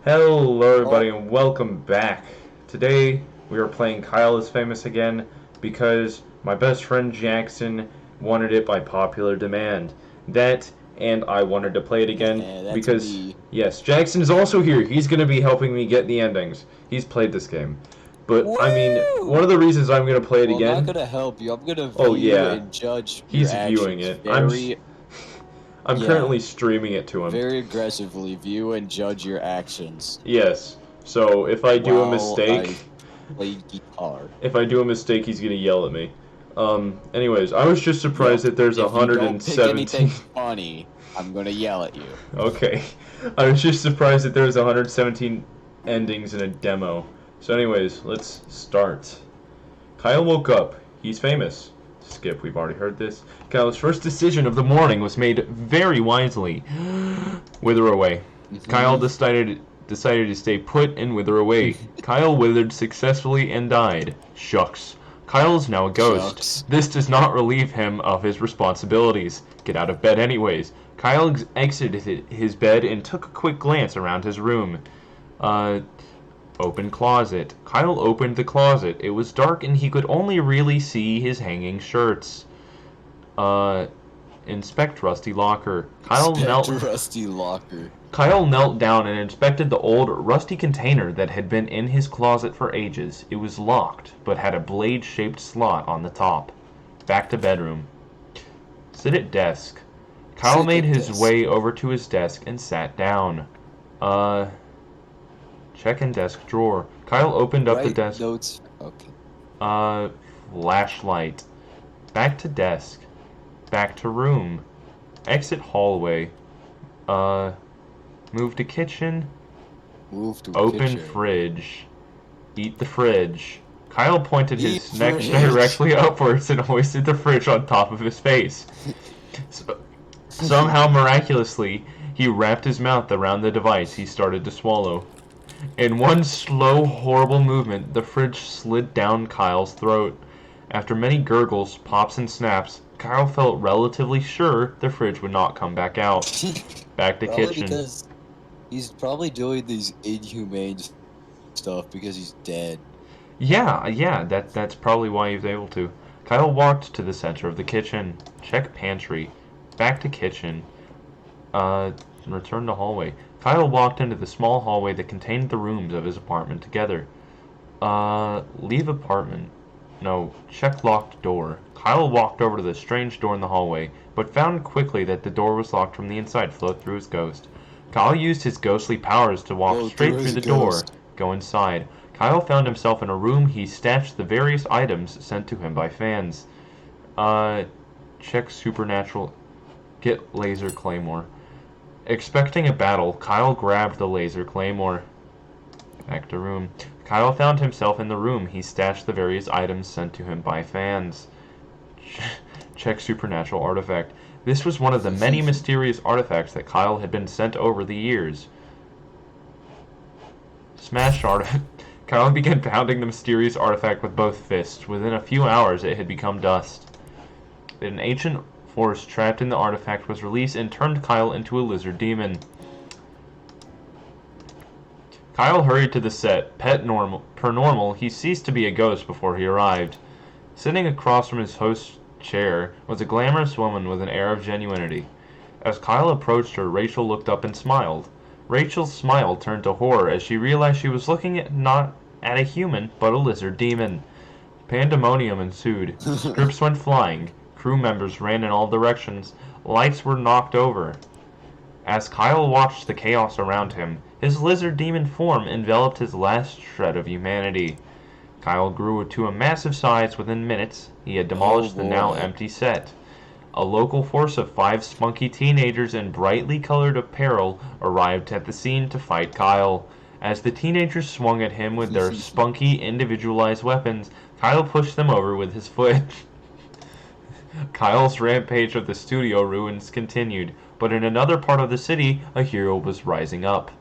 Hello, Oh, everybody, and welcome back. Today, we are playing Kyle is Famous again because my best friend Jackson wanted it by popular demand. That, and I wanted to play it again that's because, me. yes, Jackson is also here. He's going to be helping me get the endings. He's played this game. But, I mean, one Woo! of the reasons I'm going to play it Well, I'm not again, gonna help you. I'm gonna oh, view yeah, and judge your he's viewing actions it. very, I'm yeah, currently streaming it to him. very aggressively. View and judge your actions Yes. So, if I do a while I mistake, played guitar. if I do a mistake, he's gonna yell at me. Anyways, I was just surprised Yep. that there's If you don't pick 117. anything funny, I'm gonna yell at you. Okay, I was just surprised that there's 117 endings in a demo. So, anyways, let's start. Kyle woke up. He's famous. Skip, we've already heard this. Kyle's first decision of the morning was made very wisely. Wither away. Kyle Mm-hmm. decided to stay put and wither away. Kyle withered successfully and died. Shucks. Kyle is now a ghost. Shucks. This does not relieve him of his responsibilities. Get out of bed anyways. Kyle exited his bed and took a quick glance around his room. Uh, Open closet. Kyle opened the closet. It was dark and he could only really see his hanging shirts. Uh, Inspect rusty locker. Inspector Rusty Locker. Kyle knelt down and inspected the old, rusty container that had been in his closet for ages. It was locked, but had a blade-shaped slot on the top. Back to bedroom. Sit at desk. Kyle Sit made at his desk. way over to his desk and sat down. Uh, Check in desk drawer. Kyle opened up the Write desk. notes. Okay. Uh, Flashlight. Back to desk. Back to room. Exit hallway. Uh, Move to kitchen. Move to Open kitchen. fridge. Eat the fridge. Kyle pointed Eat his neck fridge. directly upwards and hoisted the fridge on top of his face. So, somehow, miraculously, he wrapped his mouth around the device he started to swallow. In one slow, horrible movement, the fridge slid down Kyle's throat. After many gurgles, pops, and snaps, Kyle felt relatively sure the fridge would not come back out. Back to Probably kitchen. because he's probably doing these inhumane stuff because he's dead. Yeah, that's probably why he was able to. Kyle walked to the center of the kitchen. Check pantry. Back to kitchen. Uh, Return to hallway. Kyle walked into the small hallway that contained the rooms of his apartment together. Leave apartment. No, check locked door. Kyle walked over to the strange door in the hallway, but found quickly that the door was locked from the inside, flowed through his ghost. Kyle used his ghostly powers to walk Go through straight through his the door, ghost. go inside. Kyle found himself in a room he stashed the various items sent to him by fans. Uh, Check supernatural. Get laser claymore. Expecting a battle, Kyle grabbed the laser claymore. Back to room. Kyle found himself in the room he stashed the various items sent to him by fans. Check supernatural artifact. This was one of the many mysterious artifacts that Kyle had been sent over the years. Smash artifact. Kyle began pounding the mysterious artifact with both fists. Within a few hours, it had become dust. An ancient force trapped in the artifact was released and turned Kyle into a lizard demon. Kyle hurried to the set. Per normal, he ceased to be a ghost before he arrived. Sitting across from his host's chair was a glamorous woman with an air of genuinity. As Kyle approached her, Rachel looked up and smiled. Rachel's smile turned to horror as she realized she was looking not at a human, but a lizard demon. Pandemonium ensued. Scripts went flying. Crew members ran in all directions. Lights were knocked over. As Kyle watched the chaos around him, his lizard demon form enveloped his last shred of humanity. Kyle grew to a massive size within minutes. He had Oh demolished the now boy. empty set. A local force of 5 spunky teenagers in brightly colored apparel arrived at the scene to fight Kyle. As the teenagers swung at him with their spunky, individualized weapons, Kyle pushed them over with his foot. Kyle's rampage of the studio ruins continued, but in another part of the city, a hero was rising up.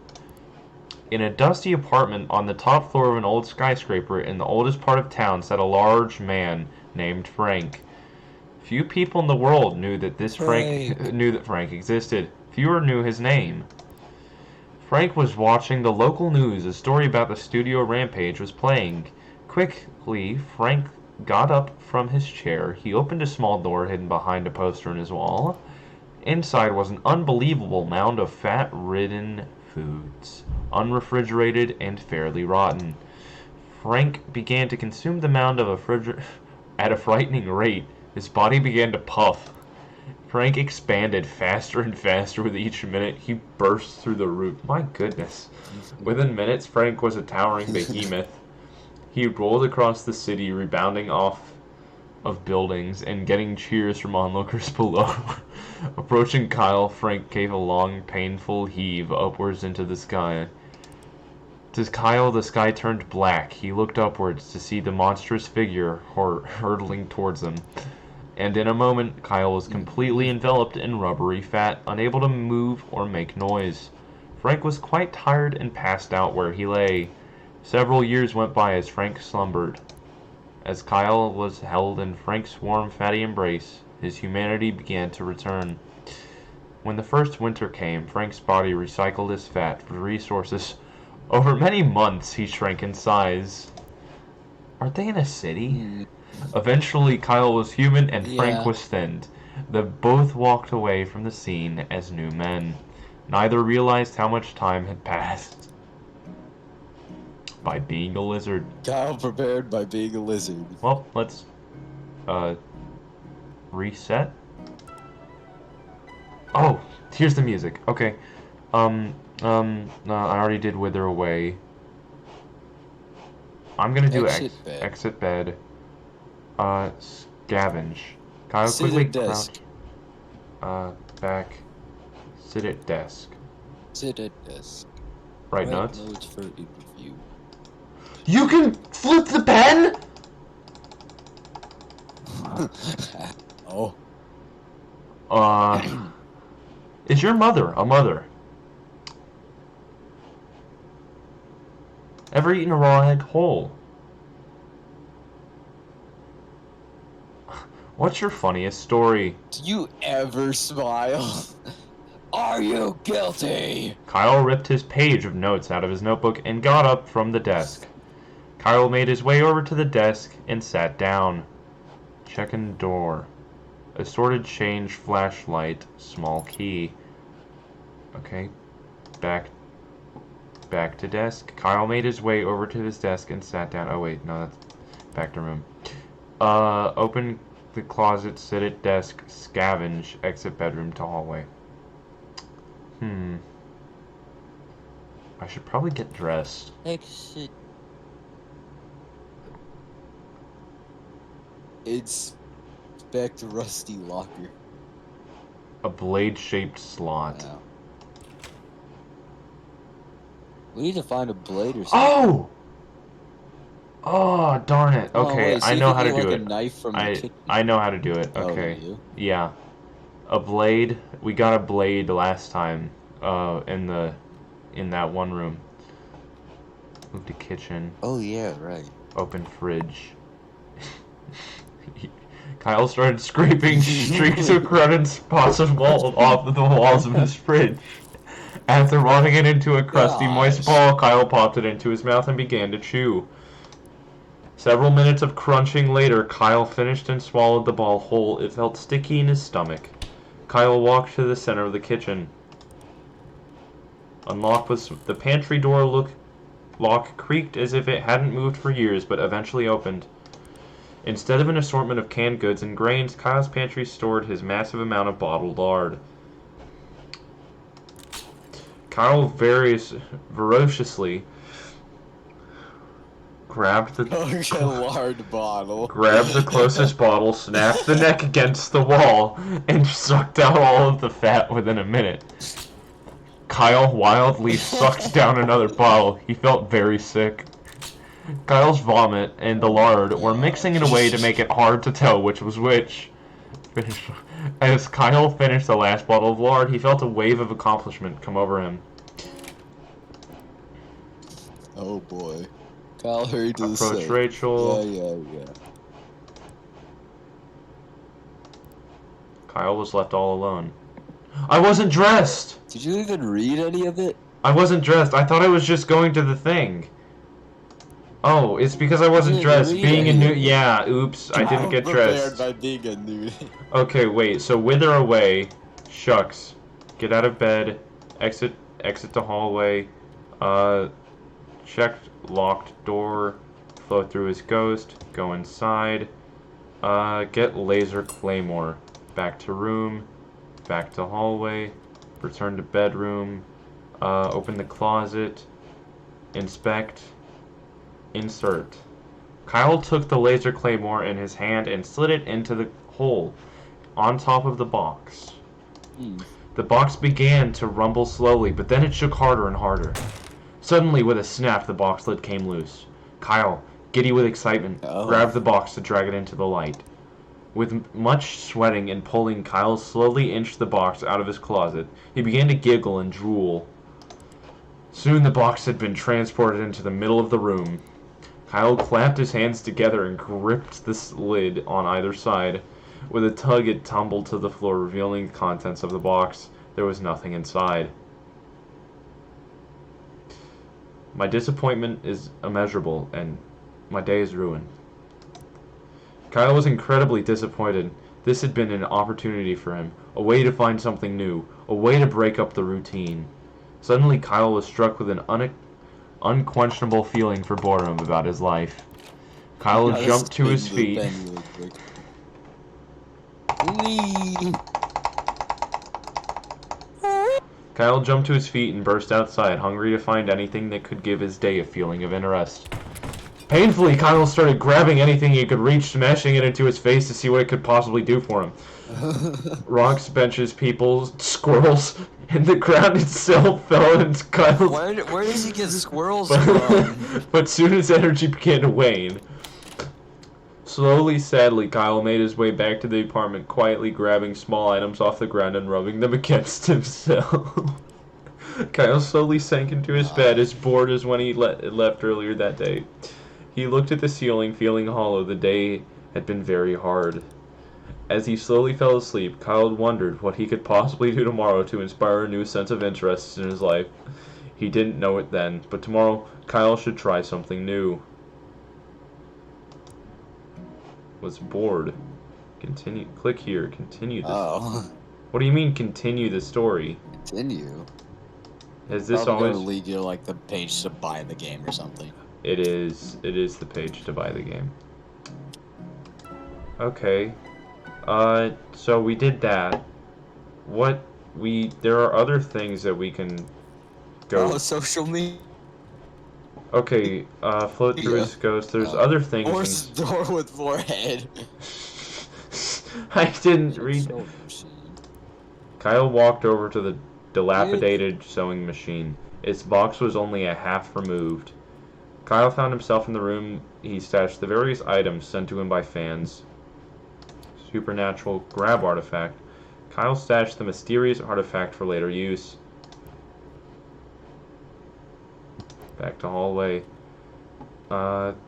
In a dusty apartment on the top floor of an old skyscraper in the oldest part of town sat a large man named Frank. Few people in the world knew that Frank. Frank existed. Fewer knew his name. Frank was watching the local news. A story about the studio rampage was playing. Quickly, Frank got up from his chair. He opened a small door hidden behind a poster in his wall. Inside was an unbelievable mound of fat-ridden foods, unrefrigerated and fairly rotten. Frank began to consume the mound at a frightening rate. His body began to puff. Frank expanded faster and faster with each minute. He burst through the roof. My goodness. Within minutes, Frank was a towering behemoth. He rolled across the city, rebounding off of buildings and getting cheers from onlookers below. Approaching Kyle, Frank gave a long, painful heave upwards into the sky. To Kyle, the sky turned black. He looked upwards to see the monstrous figure hurtling towards him. And in a moment, Kyle was completely enveloped in rubbery fat, unable to move or make noise. Frank was quite tired and passed out where he lay. Several years went by as Frank slumbered. As Kyle was held in Frank's warm, fatty embrace, his humanity began to return. When the first winter came, Frank's body recycled his fat for resources. Over many months, he shrank in size. Aren't they in a city? Eventually, Kyle was human and Frank was thinned. They both walked away from the scene as new men. Neither realized how much time had passed. By being a lizard. Kyle prepared by being a lizard. Well, let's reset. Oh, here's the music. Okay. I already did Wither Away. I'm gonna do exit bed. Scavenge. Kyle, quickly crouch. Back. Sit at desk. Sit at desk. Right nuts? Notes for interview. You can flip the pen? Oh. Is your mother a mother? Ever eaten a raw egg whole? What's your funniest story? Do you ever smile? Are you guilty? Kyle ripped his page of notes out of his notebook and got up from the desk. Kyle made his way over to the desk and sat down. Checking door. Assorted change, flashlight, small key. Okay. Back to desk. Kyle made his way over to his desk and sat down. Oh wait, no, that's back to room. Open the closet, sit at desk, scavenge, exit bedroom to hallway. I should probably get dressed. Exit. Inspect rusty locker. A blade-shaped slot. Wow. We need to find a blade or something. Oh! Oh, darn it. Okay, I know how to do a it. knife from the kitchen. I know how to do it. Okay. Oh, you? Yeah. A blade. We got a blade last time. In that one room. Move to kitchen. Oh yeah, right. Open fridge. Kyle started scraping streaks of crud and spots of mold off of the walls of his fridge. After rolling it into a crusty, moist ball, Kyle popped it into his mouth and began to chew. Several minutes of crunching later, Kyle finished and swallowed the ball whole. It felt sticky in his stomach. Kyle walked to the center of the kitchen. Unlocked was the pantry door. Lock creaked as if it hadn't moved for years, but eventually opened. Instead of an assortment of canned goods and grains, Kyle's pantry stored his massive amount of bottled lard. Kyle ferociously grabbed the lard bottle. Grabbed the closest bottle, snapped the neck against the wall, and sucked out all of the fat within a minute. Kyle wildly sucked down another bottle. He felt very sick. Kyle's vomit and the lard were mixing in a way to make it hard to tell which was which. As Kyle finished the last bottle of lard, he felt a wave of accomplishment come over him. Oh boy. Kyle hurried to the side. Approach Rachel. Yeah. Kyle was left all alone. I wasn't dressed! Did you even read any of it? I wasn't dressed. I thought I was just going to the thing. Oh, it's because I wasn't dressed. Being a nude. Yeah, oops. I didn't get prepared dressed. by being a nude. Okay, wait. So wither away. Shucks. Get out of bed. Exit the hallway. Check locked door. Flow through his ghost. Go inside. Get laser claymore. Back to room. Back to hallway. Return to bedroom. Open the closet. Inspect. Insert. Kyle took the laser claymore in his hand and slid it into the hole on top of the box. The box began to rumble slowly, but then it shook harder and harder. Suddenly, with a snap, the box lid came loose. Kyle, giddy with excitement, grabbed the box to drag it into the light. With much sweating and pulling, Kyle slowly inched the box out of his closet. He began to giggle and drool. Soon the box had been transported into the middle of the room. Kyle clapped his hands together and gripped the lid on either side. With a tug, it tumbled to the floor, revealing the contents of the box. There was nothing inside. My disappointment is immeasurable, and my day is ruined. Kyle was incredibly disappointed. This had been an opportunity for him, a way to find something new, a way to break up the routine. Suddenly, Kyle was struck with an unquestionable feeling for boredom about his life. Kyle jumped to his feet. Kyle jumped to his feet and burst outside, hungry to find anything that could give his day a feeling of interest. Painfully, Kyle started grabbing anything he could reach, smashing it into his face to see what it could possibly do for him. Rocks, benches, people, squirrels, and the ground itself fell into Kyle's... Where does he get squirrels from? But soon his energy began to wane. Slowly, sadly, Kyle made his way back to the apartment, quietly grabbing small items off the ground and rubbing them against himself. Kyle slowly sank into his bed, as bored as when he left earlier that day. He looked at the ceiling, feeling hollow. The day had been very hard. As he slowly fell asleep, Kyle wondered what he could possibly do tomorrow to inspire a new sense of interest in his life. He didn't know it then, but tomorrow Kyle should try something new. Was bored. Continue. Click here. Continue this. Oh. What do you mean continue the story? Continue. Has this Probably always... gonna lead you to like the page to buy the game or something. It is the page to buy the game. Okay. So we did that. There are other things that we can go... Oh, social media. Okay, float through his ghost. There's other things... Horse door with forehead. I didn't read... Kyle walked over to the dilapidated sewing machine. Its box was only a half removed. Kyle found himself in the room. He stashed the various items sent to him by fans. Supernatural grab artifact. Kyle stashed the mysterious artifact for later use. Back to hallway. Open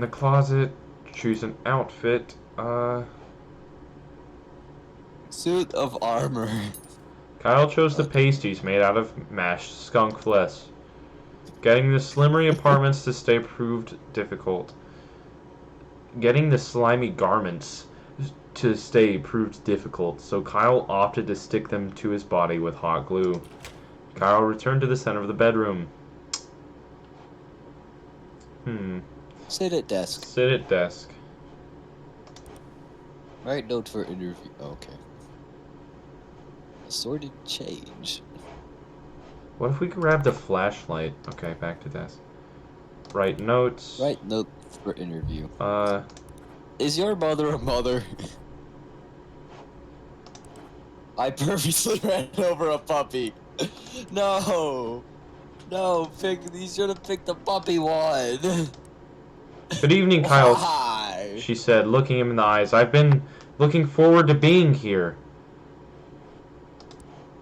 the closet. Choose an outfit. Suit of armor. Kyle chose the pasties made out of mashed skunk flesh. Getting the slimmery apartments to stay proved difficult. Getting the slimy garments to stay proved difficult, so Kyle opted to stick them to his body with hot glue. Kyle returned to the center of the bedroom. Sit at desk. Sit at desk. Write note for interview. Okay. Assorted change. What if we grabbed a flashlight? Okay, back to desk. Write notes. Write note for interview. Uh... Is your mother a mother? I purposely ran over a puppy. No! No, you should have picked the puppy one. Good evening, Kyle. Why? She said, looking him in the eyes. I've been looking forward to being here.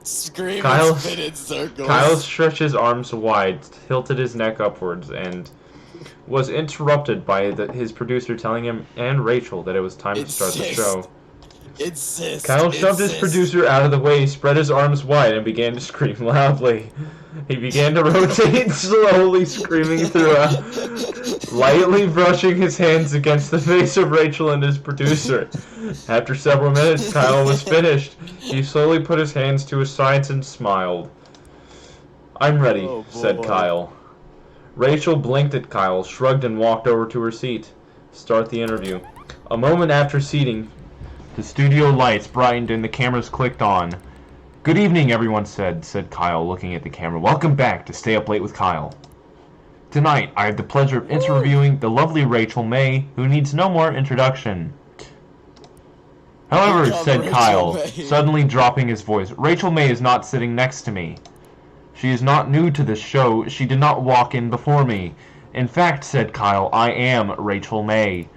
Scream Kyle, and spin in circles. Kyle stretched his arms wide, tilted his neck upwards, and was interrupted by his producer telling him and Rachel that it was time to start the show. Kyle shoved his producer out of the way, spread his arms wide, and began to scream loudly. He began to rotate slowly, screaming throughout, lightly brushing his hands against the face of Rachel and his producer. After several minutes, Kyle was finished. He slowly put his hands to his sides and smiled. "I'm ready," said Kyle. Rachel blinked at Kyle, shrugged, and walked over to her seat. Start the interview. A moment after seating, the studio lights brightened and the cameras clicked on. "Good evening, everyone said Kyle, looking at the camera. "Welcome back to Stay Up Late with Kyle. Tonight, I have the pleasure of interviewing the lovely Rachel May, who needs no more introduction." "However," said Kyle, suddenly dropping his voice, "Rachel May is not sitting next to me. She is not new to this show. She did not walk in before me. In fact," said Kyle, "I am Rachel May."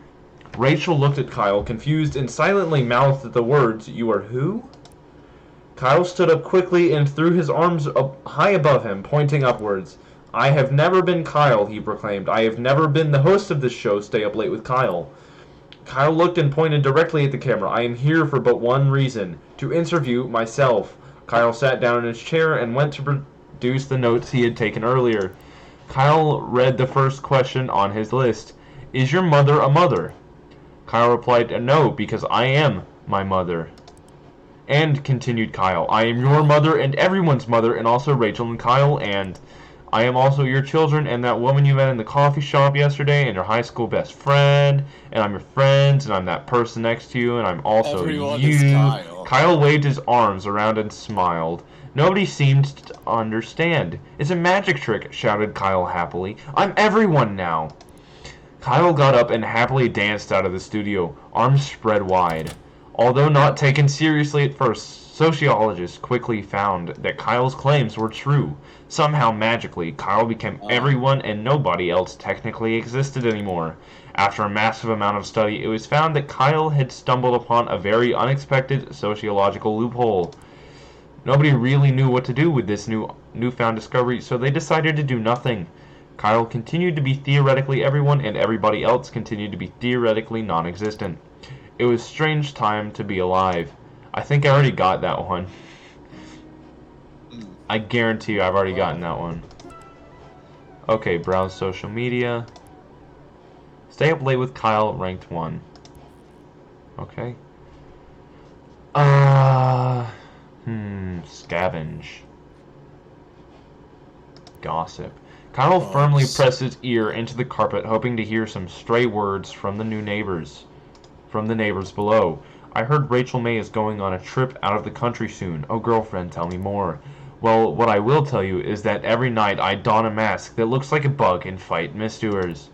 Rachel looked at Kyle, confused, and silently mouthed the words, "You are who?" Kyle stood up quickly and threw his arms up high above him, pointing upwards. "I have never been Kyle," he proclaimed. "I have never been the host of this show, Stay Up Late with Kyle." Kyle looked and pointed directly at the camera. "I am here for but one reason, to interview myself." Kyle sat down in his chair and went to produce the notes he had taken earlier. Kyle read the first question on his list. "Is your mother a mother?" Kyle replied, "No, because I am my mother." "And," continued Kyle, "I am your mother and everyone's mother, and also Rachel and Kyle, and I am also your children and that woman you met in the coffee shop yesterday and your high school best friend, and I'm your friends, and I'm that person next to you, and I'm also Everyone you." is Kyle. Kyle waved his arms around and smiled. Nobody seemed to understand. "It's a magic trick," shouted Kyle happily. "I'm everyone now." Kyle got up and happily danced out of the studio, arms spread wide. Although not taken seriously at first, sociologists quickly found that Kyle's claims were true. Somehow, magically, Kyle became everyone and nobody else technically existed anymore. After a massive amount of study, it was found that Kyle had stumbled upon a very unexpected sociological loophole. Nobody really knew what to do with this newfound discovery, so they decided to do nothing. Kyle continued to be theoretically everyone, and everybody else continued to be theoretically non-existent. It was a strange time to be alive. I think I already got that one. I guarantee you I've already gotten that one. Okay, browse social media. Stay Up Late with Kyle, ranked 1. Okay. Scavenge. Gossip. Kyle firmly pressed his ear into the carpet, hoping to hear some stray words from the neighbors below. "I heard Rachel May is going on a trip out of the country soon. Oh, girlfriend, tell me more." "Well, what I will tell you is that every night I don a mask that looks like a bug and fight misdoers."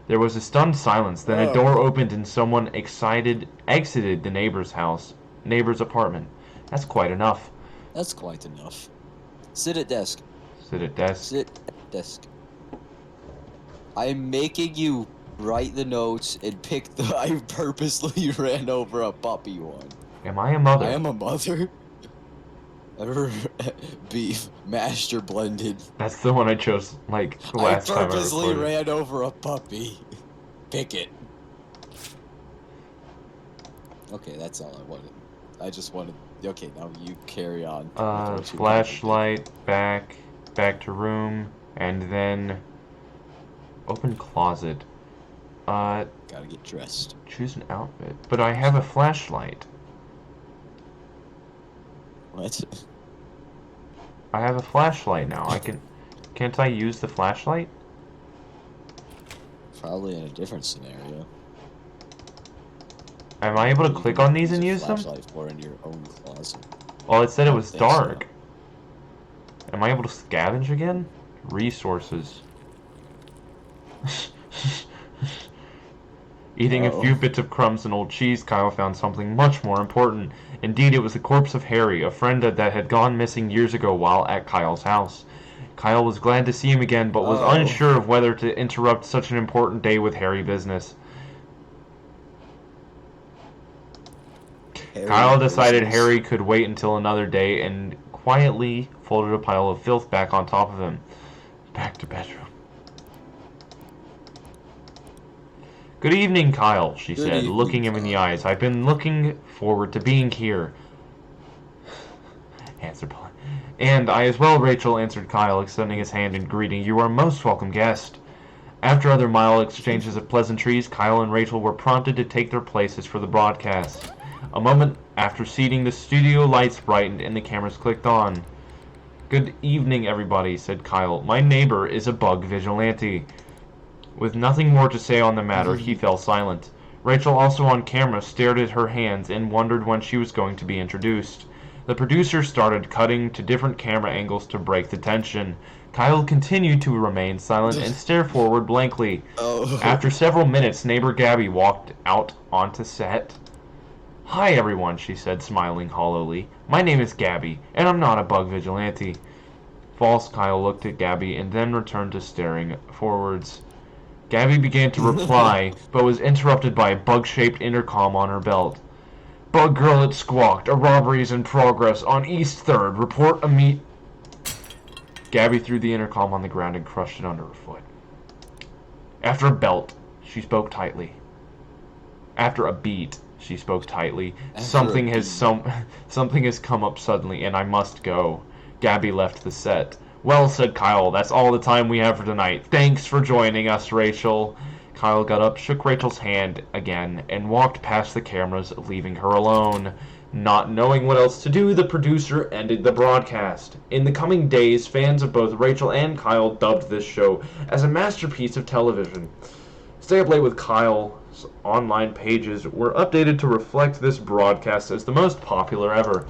There was a stunned silence, then a door opened and someone excited exited the neighbor's apartment. "That's quite enough." That's quite enough. Sit at desk. Sit at desk. Sit at desk. I'm making you write the notes and pick the. I purposely ran over a puppy one. Am I a mother? I am a mother. Beef, master blended. That's the one I chose, like, last time I purposely recorded. ran over a puppy. Pick it. Okay, that's all I wanted. I just wanted. Okay, now you carry on. Flashlight, back to room, and then open closet. Gotta get dressed. Choose an outfit. But I have a flashlight. What? I have a flashlight now. Can't I use the flashlight? Probably in a different scenario. Am I able to click on these and use them? Flashlight or in your own closet. Well, it said it was I don't think dark. Am I able to scavenge again? Resources. Eating a few bits of crumbs and old cheese, Kyle found something much more important. Indeed, it was the corpse of Harry, a friend that had gone missing years ago while at Kyle's house. Kyle was glad to see him again, but was unsure of whether to interrupt such an important day with Harry business. Kyle decided Harry could wait until another day and quietly folded a pile of filth back on top of him. Back to bedroom. Good evening, Kyle, she Good said, evening, looking him in the Kyle. eyes. I've been looking forward to being here. Answer polite. And I as well, Rachel, answered Kyle, extending his hand in greeting. You are a most welcome guest. After other mild exchanges of pleasantries, Kyle and Rachel were prompted to take their places for the broadcast. A moment after seating, the studio lights brightened and the cameras clicked on. Good evening, everybody, said Kyle. My neighbor is a bug vigilante. With nothing more to say on the matter, he fell silent. Rachel, also on camera, stared at her hands and wondered when she was going to be introduced. The producer started cutting to different camera angles to break the tension. Kyle continued to remain silent and stare forward blankly. Oh. After several minutes, neighbor Gabby walked out onto set. Hi, everyone, she said, smiling hollowly. My name is Gabby, and I'm not a bug vigilante. False, Kyle looked at Gabby and then returned to staring forwards. Gabby began to reply, but was interrupted by a bug-shaped intercom on her belt. Bug girl, it squawked. A robbery is in progress on East 3rd. Report immediately. Gabby threw the intercom on the ground and crushed it under her foot. After a belt, she spoke tightly. After a beat, she spoke tightly. Something has come up suddenly, and I must go. Gabby left the set. Well, said Kyle, that's all the time we have for tonight. Thanks for joining us, Rachel. Kyle got up, shook Rachel's hand again, and walked past the cameras, leaving her alone. Not knowing what else to do, the producer ended the broadcast. In the coming days, fans of both Rachel and Kyle dubbed this show as a masterpiece of television. Stay Up Late with Kyle's online pages were updated to reflect this broadcast as the most popular ever.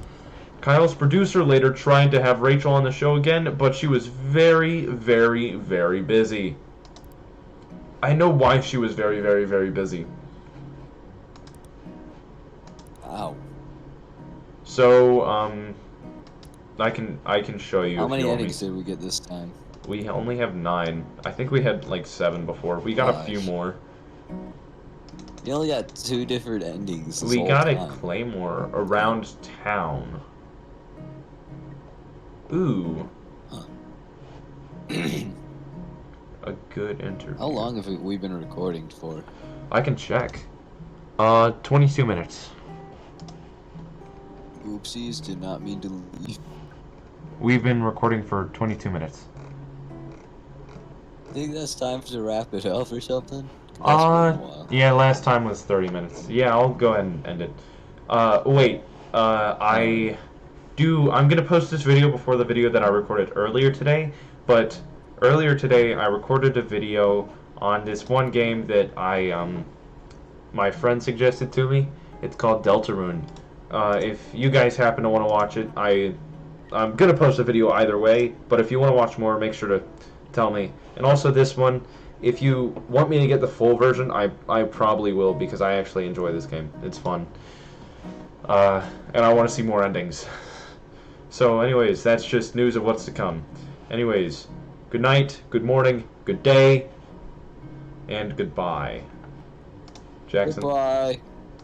Kyle's producer later tried to have Rachel on the show again, but she was very, very, very busy. I know why she was very, very, very busy. Ow. So, I can show you. How if many you want endings did we get this time? We only have 9. I think we had like 7 before. We got a few more. You only got 2 different endings. We got a claymore around town. Ooh. Huh. A good interview. How long have we been recording for? I can check. 22 minutes. Oopsies, did not mean to leave. We've been recording for 22 minutes. Think that's time to wrap it up or something? That's been a while. Yeah, last time was 30 minutes. Yeah, I'll go ahead and end it. Wait, I'm gonna post this video before the video that I recorded earlier today, but earlier today I recorded a video on this one game that my friend suggested to me. It's called Deltarune. If you guys happen to want to watch it, I'm gonna post a video either way, but if you want to watch more, make sure to tell me. And also this one, if you want me to get the full version, I probably will, because I actually enjoy this game. It's fun. And I want to see more endings. So anyways, that's just news of what's to come. Anyways, good night, good morning, good day, and goodbye. Jackson. Goodbye.